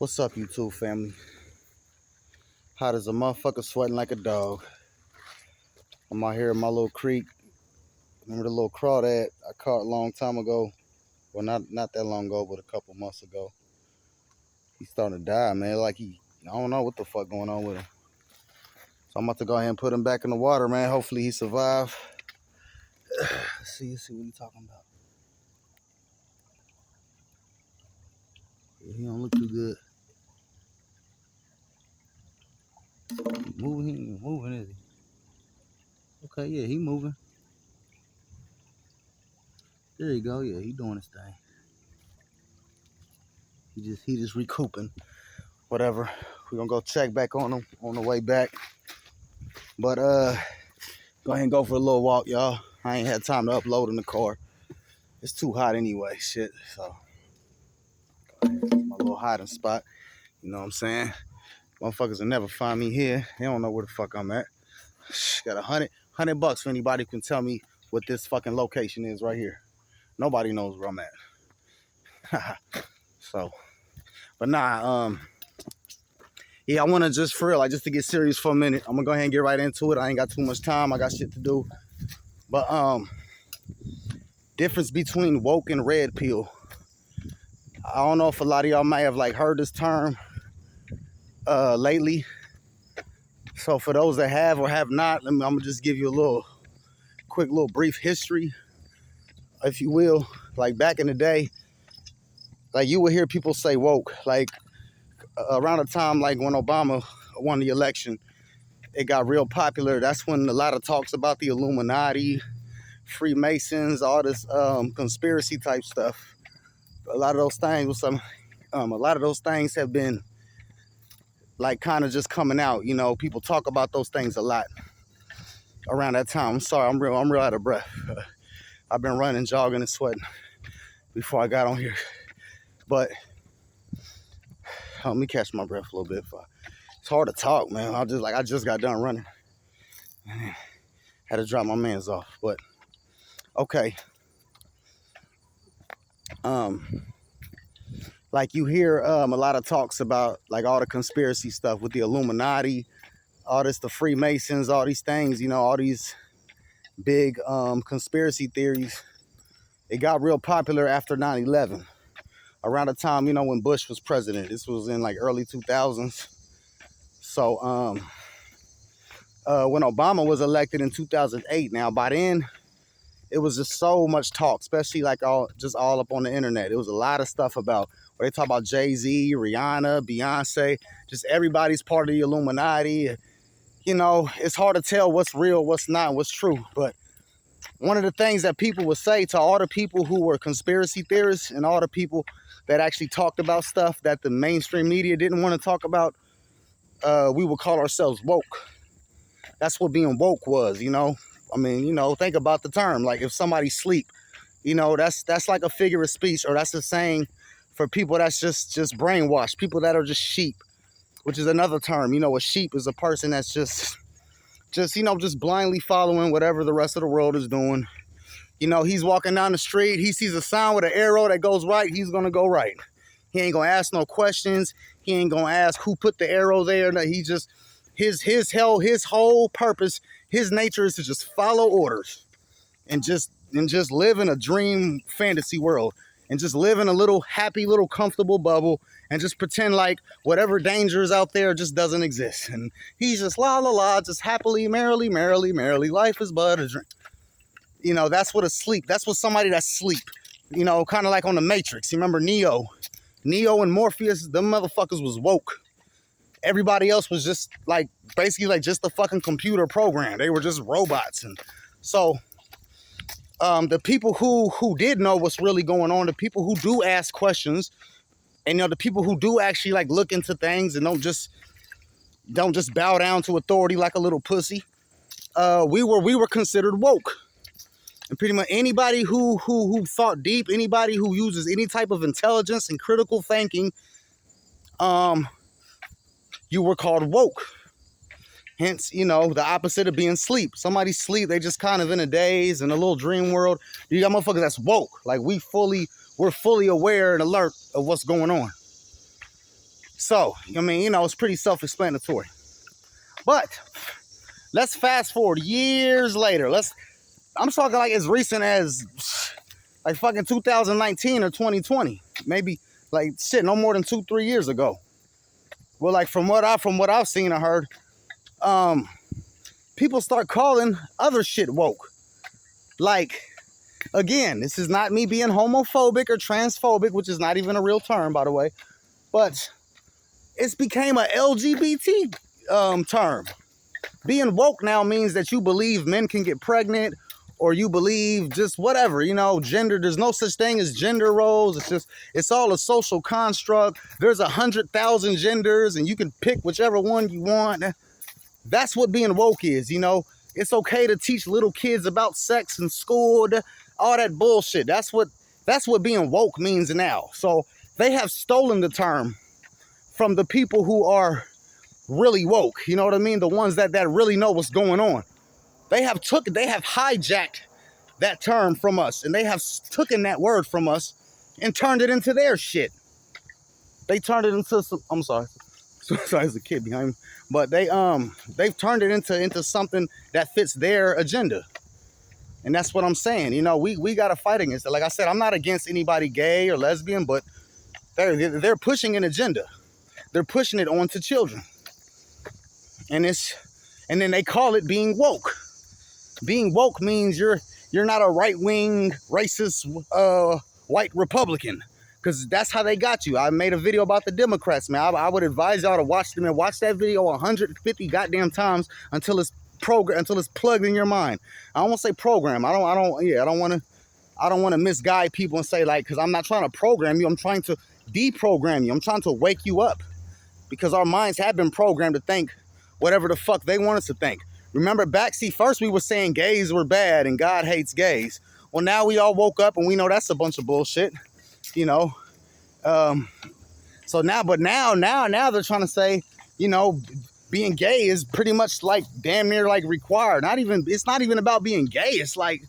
What's up, YouTube family? Hot as a motherfucker, sweating like a dog. I'm out here in my little creek. Remember the little crawdad I caught a long time ago? Well, not that long ago, but a couple months ago. He's starting to die, man. Like I don't know what the fuck going on with him. So I'm about to go ahead and put him back in the water, man. Hopefully he survive. Let's see what he's talking about. Yeah, he don't look too good. He moving, he ain't moving, is he? Okay, yeah, he moving. There you go, yeah, he doing his thing. He just recouping. Whatever. We're gonna go check back on him on the way back. But go ahead and go for a little walk, y'all. I ain't had time to upload in the car. It's too hot anyway, shit. So my little hiding spot. You know what I'm saying? Motherfuckers will never find me here. They don't know where the fuck I'm at. Got $100 for anybody who can tell me what this fucking location is right here. Nobody knows where I'm at. So, but nah, yeah, I want to just for real, like just to get serious for a minute. I'm gonna go ahead and get right into it. I ain't got too much time. I got shit to do. But difference between woke and red pill. I don't know if a lot of y'all might have like heard this term lately. So for those that have or have not, I'm gonna just give you a quick little brief history, if you will. Like back in the day, like you would hear people say woke, like around the time like when Obama won the election, it got real popular. That's when a lot of talks about the Illuminati, Freemasons, all this conspiracy type stuff. A lot of those things a lot of those things have been like kind of just coming out. You know, people talk about those things a lot around that time. I'm sorry, I'm real out of breath. I've been running, jogging, and sweating before I got on here. But let me catch my breath a little bit. It's hard to talk, man. I just got done running. Had to drop my mans off. But okay. Like you hear a lot of talks about like all the conspiracy stuff with the Illuminati, all this, the Freemasons, all these things, you know, all these big conspiracy theories. It got real popular after 9/11, around the time, you know, when Bush was president. This was in like early 2000s. So when Obama was elected in 2008, now by then it was just so much talk, especially like all up on the internet. It was a lot of stuff about where they talk about Jay-Z, Rihanna, Beyonce, just everybody's part of the Illuminati. You know, it's hard to tell what's real, what's not, what's true. But one of the things that people would say to all the people who were conspiracy theorists and all the people that actually talked about stuff that the mainstream media didn't want to talk about, we would call ourselves woke. That's what being woke was, you know. I mean, you know, think about the term. Like if somebody sleep, you know, that's like a figure of speech, or that's a saying for people that's just brainwashed, people that are just sheep, which is another term. You know, a sheep is a person that's just you know, just blindly following whatever the rest of the world is doing. You know, he's walking down the street, he sees a sign with an arrow that goes right, he's gonna go right. He ain't gonna ask no questions. He ain't gonna ask who put the arrow there. No, he just his whole purpose, his nature is to just follow orders and just live in a dream fantasy world and just live in a little happy, little comfortable bubble and just pretend like whatever danger is out there just doesn't exist. And he's just la la la, just happily, merrily, life is but a dream. You know, that's what that's what somebody that's sleep. You know, kind of like on the Matrix. You remember Neo and Morpheus, them motherfuckers was woke. Everybody else was just like basically like just a fucking computer program. They were just robots. And so the people who did know what's really going on, the people who do ask questions, and you know, the people who do actually like look into things and don't just bow down to authority like a little pussy, we were considered woke. And pretty much anybody who thought deep, anybody who uses any type of intelligence and critical thinking, you were called woke. Hence, you know, the opposite of being sleep. Somebody sleep, they just kind of in a daze, in a little dream world. You got motherfuckers that's woke. Like we're fully aware and alert of what's going on. So, I mean, you know, it's pretty self-explanatory. But let's fast forward years later. I'm talking like as recent as like fucking 2019 or 2020. Maybe like shit, no more than 2-3 years ago. Well, like from what I've seen or heard, people start calling other shit woke. Like, again, this is not me being homophobic or transphobic, which is not even a real term, by the way, but it's became a LGBT term. Being woke now means that you believe men can get pregnant, or you believe just whatever, you know, gender. There's no such thing as gender roles. It's all a social construct. There's 100,000 genders, and you can pick whichever one you want. That's what being woke is, you know. It's okay to teach little kids about sex in school, all that bullshit. That's what being woke means now. So they have stolen the term from the people who are really woke. You know what I mean? The ones that really know what's going on. They have hijacked that term from us, and they have taken that word from us and turned it into their shit. They turned it into some, I'm sorry. Sorry, there's a kid behind me. But they've turned it into something that fits their agenda. And that's what I'm saying. You know, we got to fight against it. Like I said, I'm not against anybody gay or lesbian, but they're pushing an agenda. They're pushing it onto children. And then they call it being woke. Being woke means you're not a right-wing, racist, white Republican. Because that's how they got you. I made a video about the Democrats, man. I would advise y'all to watch them and watch that video 150 goddamn times until it's plugged in your mind. I don't want to say program. I don't want to misguide people and say, like, because I'm not trying to program you. I'm trying to deprogram you. I'm trying to wake you up, because our minds have been programmed to think whatever the fuck they want us to think. Remember first we were saying gays were bad and God hates gays. Well, now we all woke up and we know that's a bunch of bullshit. You know, so now they're trying to say, you know, being gay is pretty much like damn near like required. It's not even about being gay. It's like,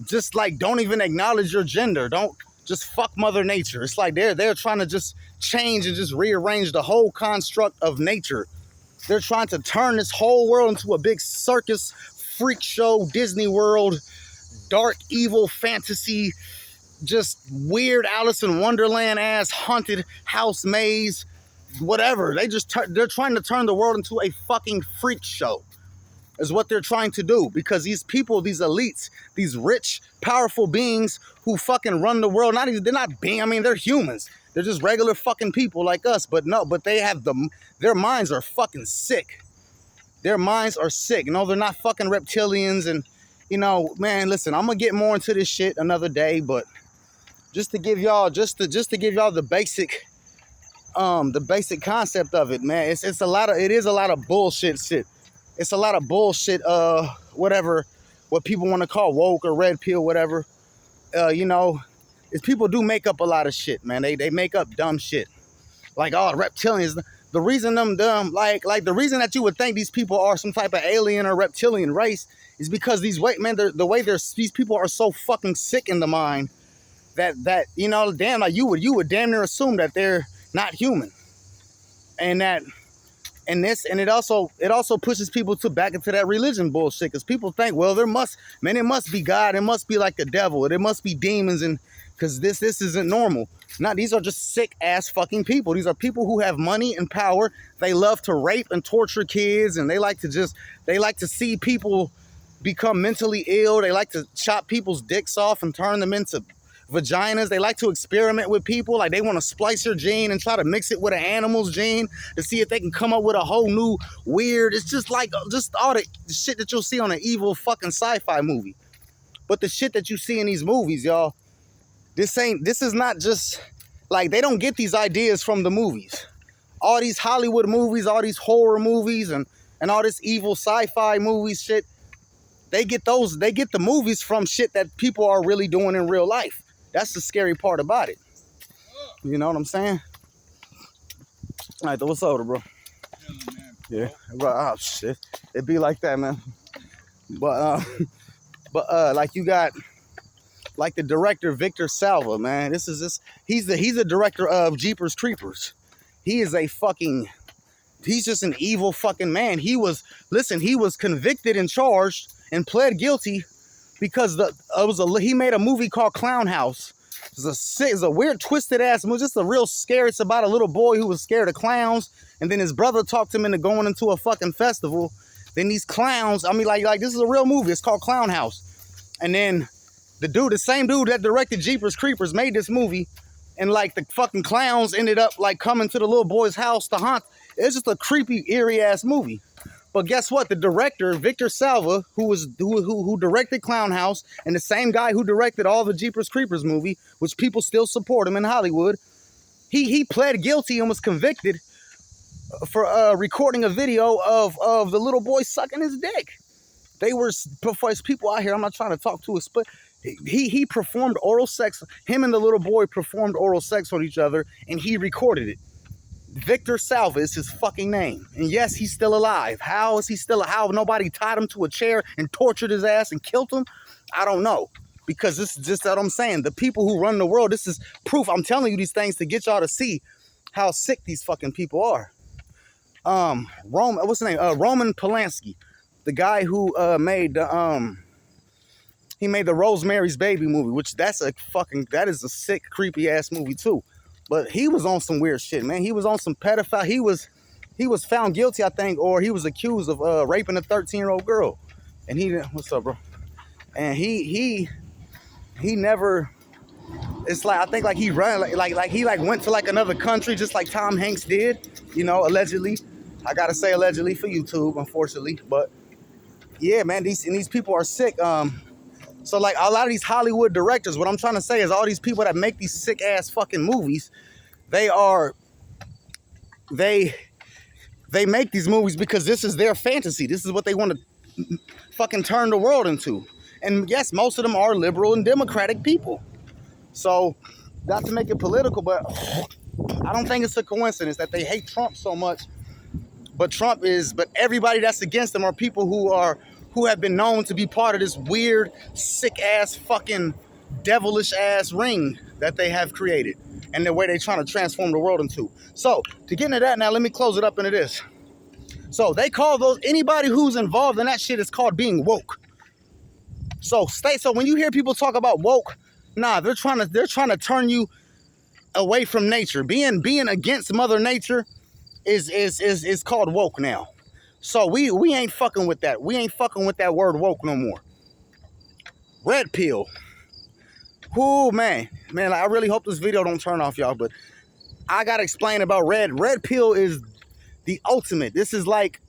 just like, don't even acknowledge your gender. Don't just fuck Mother Nature. It's like they're trying to just change and just rearrange the whole construct of nature. They're trying to turn this whole world into a big circus, freak show, Disney World, dark, evil, fantasy, just weird Alice in Wonderland ass haunted house maze, whatever. They're trying to turn the world into a fucking freak show, is what they're trying to do. Because these people, these elites, these rich, powerful beings who fucking run the world, they're humans. They're just regular fucking people like us. But they have their minds are fucking sick. Their minds are sick. No, they're not fucking reptilians. And, you know, man, listen, I'm going to get more into this shit another day, but just to give y'all the basic concept of it, man. It is a lot of bullshit shit. It's a lot of bullshit, whatever, what people want to call woke or red pill, whatever. You know, is people do make up a lot of shit, man. They make up dumb shit. Like, oh, reptilians. The reason them dumb, like the reason that you would think these people are some type of alien or reptilian race is because these these people are so fucking sick in the mind that you know, damn, like you would damn near assume that they're not human. And it also pushes people back into that religion bullshit, because people think, well, it must be God, it must be like the devil, it must be demons, and because this isn't normal. No, these are just sick ass fucking people. These are people who have money and power. They love to rape and torture kids, and they like to see people become mentally ill. They like to chop people's dicks off and turn them into vaginas. They like to experiment with people. Like, they want to splice your gene and try to mix it with an animal's gene to see if they can come up with a whole new weird. It's just like all the shit that you'll see on an evil fucking sci-fi movie. But the shit that you see in these movies, y'all, this is not just like, they don't get these ideas from the movies. All these Hollywood movies, all these horror movies, and all this evil sci-fi movies shit, they get the movies from shit that people are really doing in real life. That's the scary part about it. You know what I'm saying? All right, what's up, bro? Yeah, bro. Oh shit, it be like that, man. But like, you got like the director Victor Salva, man. He's the director of Jeepers Creepers. He is a fucking, he's just an evil fucking man. He was convicted and charged and pled guilty because he made a movie called Clown House. It's a weird, twisted ass movie. Just a real scary. It's about a little boy who was scared of clowns, and then his brother talked him into going into a fucking festival. Then these clowns, I mean, like this is a real movie. It's called Clown House. And then the same dude that directed Jeepers Creepers made this movie, and like the fucking clowns ended up like coming to the little boy's house to haunt. It's just a creepy, eerie ass movie. But guess what? The director, Victor Salva, who directed Clown House, and the same guy who directed all the Jeepers Creepers movie, which people still support him in Hollywood, he pled guilty and was convicted for recording a video of the little boy sucking his dick. They were, before people out here, I'm not trying to talk to us, but he performed oral sex. Him and the little boy performed oral sex on each other, and he recorded it. Victor Salva is his fucking name. And yes, he's still alive. How is he still alive? How nobody tied him to a chair and tortured his ass and killed him? I don't know. Because this is just what I'm saying. The people who run the world, this is proof. I'm telling you these things to get y'all to see how sick these fucking people are. Roman Polanski, the guy who made the Rosemary's Baby movie, which that is a sick, creepy ass movie too. But he was on some weird shit, man. He was on some pedophile. He was found guilty, I think, or he was accused of raping a 13-year-old girl. And what's up, bro? And he never. It's like, I think like he ran like he went to like another country just like Tom Hanks did, you know, allegedly. I gotta say allegedly for YouTube, unfortunately. But yeah, man, these people are sick. So like a lot of these Hollywood directors, what I'm trying to say is all these people that make these sick ass fucking movies, they make these movies because this is their fantasy. This is what they want to fucking turn the world into. And yes, most of them are liberal and democratic people. So not to make it political, but I don't think it's a coincidence that they hate Trump so much. But everybody that's against them are people who have been known to be part of this weird, sick-ass, fucking devilish-ass ring that they have created and the way they're trying to transform the world into. So, to get into that now, let me close it up into this. So, they call anybody who's involved in that shit is called being woke. So when you hear people talk about woke, nah, they're trying to turn you away from nature. Being against Mother Nature is called woke now. So we ain't fucking with that. We ain't fucking with that word woke no more. Red pill. Whoo, man, I really hope this video don't turn off y'all, but I gotta explain about red. Red pill is the ultimate. This is like,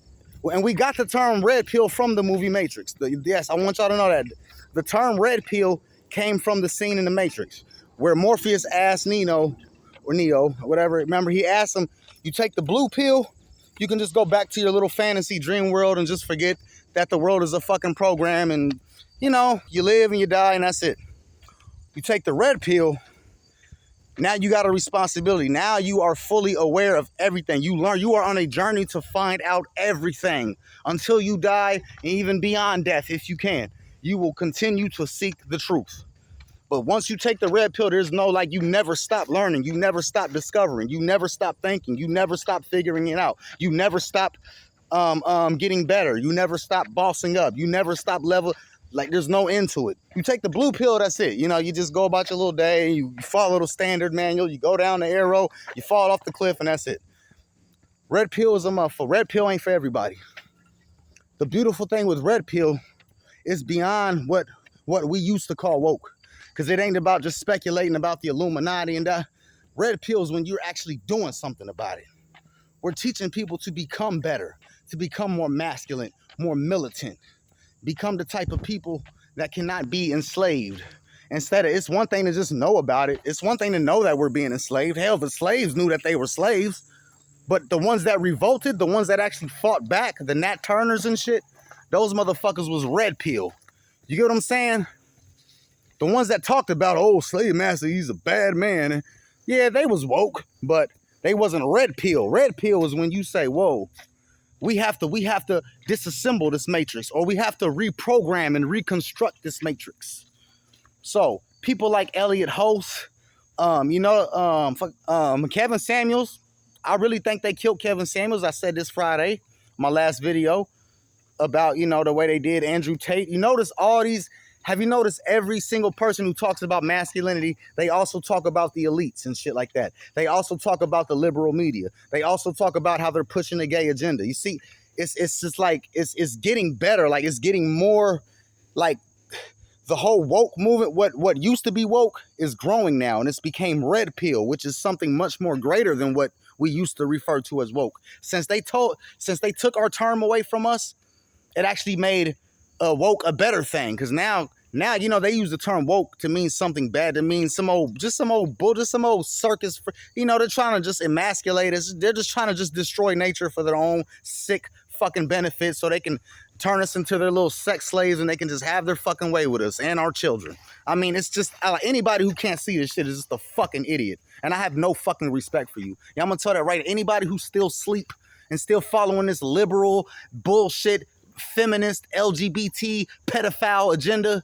and we got the term red pill from the movie Matrix. Yes, I want y'all to know that. The term red pill came from the scene in the Matrix where Morpheus asked Neo, whatever. Remember, he asked him, you take the blue pill, you can just go back to your little fantasy dream world and just forget that the world is a fucking program and, you know, you live and you die and that's it. You take the red pill, now you got a responsibility. Now you are fully aware of everything. You are on a journey to find out everything until you die and even beyond death if you can. You will continue to seek the truth. But once you take the red pill, there's no, like, you never stop learning. You never stop discovering. You never stop thinking. You never stop figuring it out. You never stop getting better. You never stop bossing up. You never stop like, there's no end to it. You take the blue pill, that's it. You know, you just go about your little day. You follow the standard manual. You go down the arrow. You fall off the cliff, and that's it. Red pill is a motherfucker. Red pill ain't for everybody. The beautiful thing with red pill is beyond what we used to call woke. Because it ain't about just speculating about the Illuminati and that. Red pill is when you're actually doing something about it. We're teaching people to become better, to become more masculine, more militant, become the type of people that cannot be enslaved. Instead of, it's one thing to just know about it. It's one thing to know that we're being enslaved. Hell, the slaves knew that they were slaves. But the ones that revolted, the ones that actually fought back, the Nat Turners and shit, those motherfuckers was red pill. You get what I'm saying? The ones that talked about, oh, slave master, he's a bad man. And yeah, they was woke, but they wasn't red pill. Red pill is when you say, whoa, we have to disassemble this matrix, or we have to reprogram and reconstruct this matrix. So people like Elliot Hulse, Kevin Samuels, I really think they killed Kevin Samuels. I said this Friday, my last video, about, you know, the way they did Andrew Tate. You notice all these, have you noticed every single person who talks about masculinity, they also talk about the elites and shit like that. They also talk about the liberal media. They also talk about how they're pushing the gay agenda. You see, it's just like, it's getting better. Like, it's getting more like the whole woke movement, what used to be woke is growing now, and it's became red pill, which is something much more greater than what we used to refer to as woke. Since they took our term away from us, it actually made woke a better thing, because now you know, they use the term woke to mean something bad, to mean some old circus. You know, they're trying to just emasculate us. They're just trying to just destroy nature for their own sick fucking benefit, so they can turn us into their little sex slaves, and they can just have their fucking way with us and our children. I mean, it's just anybody who can't see this shit is just a fucking idiot, and I have no fucking respect for you. Yeah, I'm gonna tell that right. Anybody who still sleep and still following this liberal bullshit, feminist, LGBT, pedophile agenda,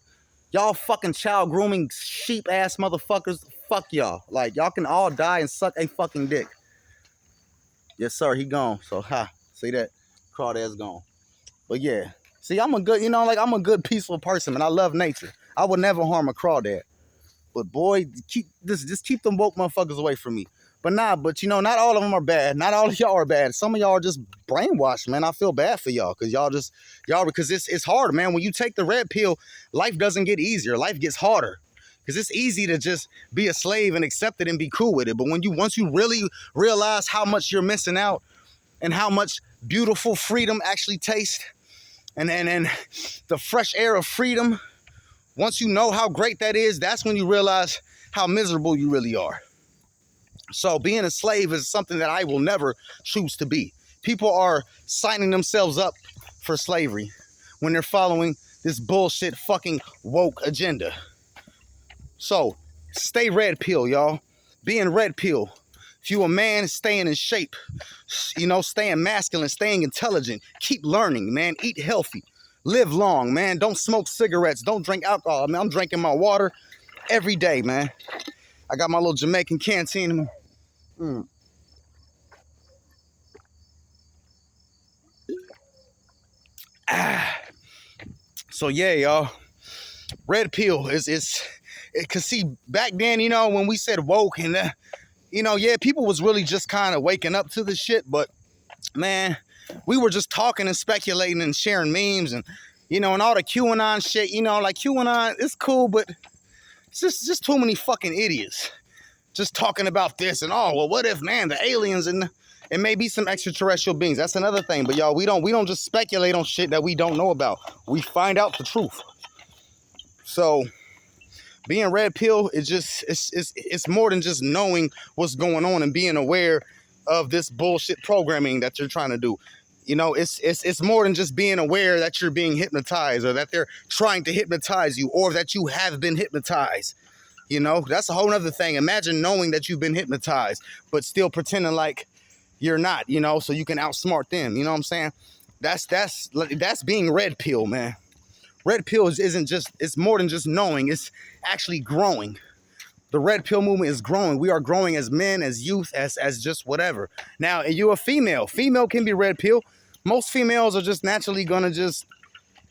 y'all fucking child grooming sheep ass motherfuckers, fuck y'all. Like, y'all can all die and suck a fucking dick. Yes, sir, he gone. So, see that? Crawdad's gone. But yeah, see, I'm a good, you know, like, I'm a good peaceful person, and I love nature. I would never harm a crawdad. But boy, just keep them woke motherfuckers away from me. But you know, not all of them are bad. Not all of y'all are bad. Some of y'all are just brainwashed, man. I feel bad for y'all, because because it's hard, man. When you take the red pill, life doesn't get easier. Life gets harder. Because it's easy to just be a slave and accept it and be cool with it. But once you really realize how much you're missing out, and how much beautiful freedom actually tastes, and the fresh air of freedom, once you know how great that is, that's when you realize how miserable you really are. So being a slave is something that I will never choose to be. People are signing themselves up for slavery when they're following this bullshit fucking woke agenda. So stay red pill, y'all. Being red pill. If you a man, staying in shape, you know, staying masculine, staying intelligent, keep learning, man. Eat healthy, live long, man. Don't smoke cigarettes, don't drink alcohol. I mean, I'm drinking my water every day, man. I got my little Jamaican canteen. So yeah, y'all. Red pill is cause see, back then, you know, when we said woke and you know, yeah, people was really just kind of waking up to the shit, but man, we were just talking and speculating and sharing memes and, you know, and all the QAnon shit, you know, like QAnon, it's cool, but it's just too many fucking idiots just talking about this and, oh, well, what if, man, the aliens and it may be some extraterrestrial beings. That's another thing. But y'all, we don't just speculate on shit that we don't know about. We find out the truth. So being red pill is just, it's more than just knowing what's going on and being aware of this bullshit programming that you're trying to do. You know, it's more than just being aware that you're being hypnotized, or that they're trying to hypnotize you, or that you have been hypnotized. You know, that's a whole nother thing. Imagine knowing that you've been hypnotized, but still pretending like you're not, you know, so you can outsmart them. You know what I'm saying? That's being red pill, man. Red pill isn't just, it's more than just knowing, it's actually growing. The red pill movement is growing. We are growing as men, as youth, as just whatever. Now, you're a female. Female can be red pill. Most females are just naturally gonna just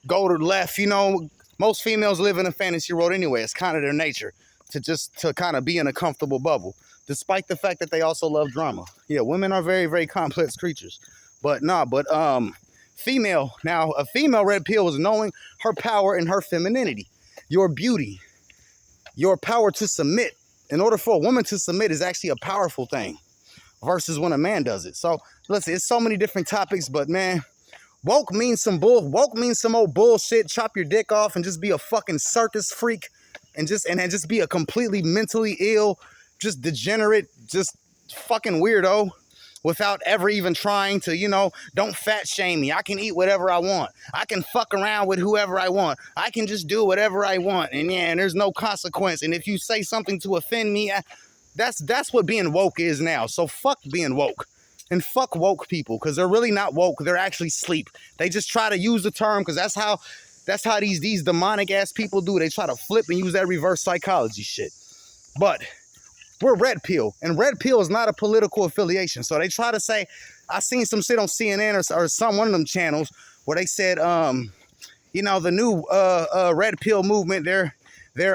go to the left. You know, most females live in a fantasy world anyway. It's kind of their nature to kind of be in a comfortable bubble, despite the fact that they also love drama. Yeah, women are very, very complex creatures. Female, now a female red pill is knowing her power and her femininity, your beauty, your power to submit. In order for a woman to submit is actually a powerful thing versus when a man does it. So listen, it's so many different topics, but man, woke means some old bullshit. Chop your dick off and just be a fucking circus freak and just be a completely mentally ill, just degenerate, just fucking weirdo without ever even trying to, you know, don't fat shame me. I can eat whatever I want. I can fuck around with whoever I want. I can just do whatever I want. And yeah, and there's no consequence. And if you say something to offend me, that's what being woke is now. So fuck being woke. And fuck woke people, because they're really not woke. They're actually sleep. They just try to use the term because that's how these demonic ass people do. They try to flip and use that reverse psychology shit. But We're red pill, and red pill is not a political affiliation. So they try to say, I seen some shit on CNN or one of them channels where they said, you know, the new red pill movement, they're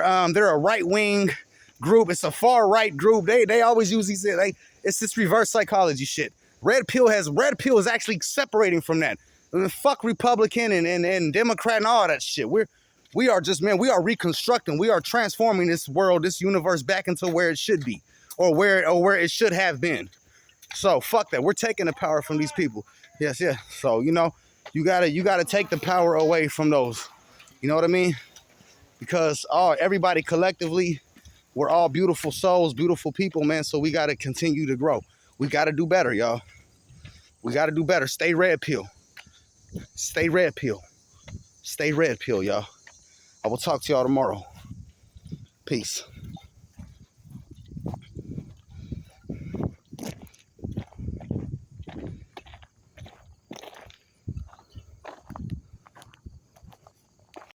a right wing group. It's a far right group. They always use these. It's this reverse psychology shit. Red pill is actually separating from that. Fuck Republican and Democrat and all that shit. We are just, man, we are reconstructing. We are transforming this world, this universe back into where it should be, or where it should have been. So fuck that. We're taking the power from these people. Yes, yeah. So, you know, you gotta take the power away from those. You know what I mean? Because everybody collectively, we're all beautiful souls, beautiful people, man. So we gotta continue to grow. We gotta do better, y'all. We gotta do better. Stay red pill. Stay red pill. Stay red pill, y'all. I will talk to y'all tomorrow. Peace.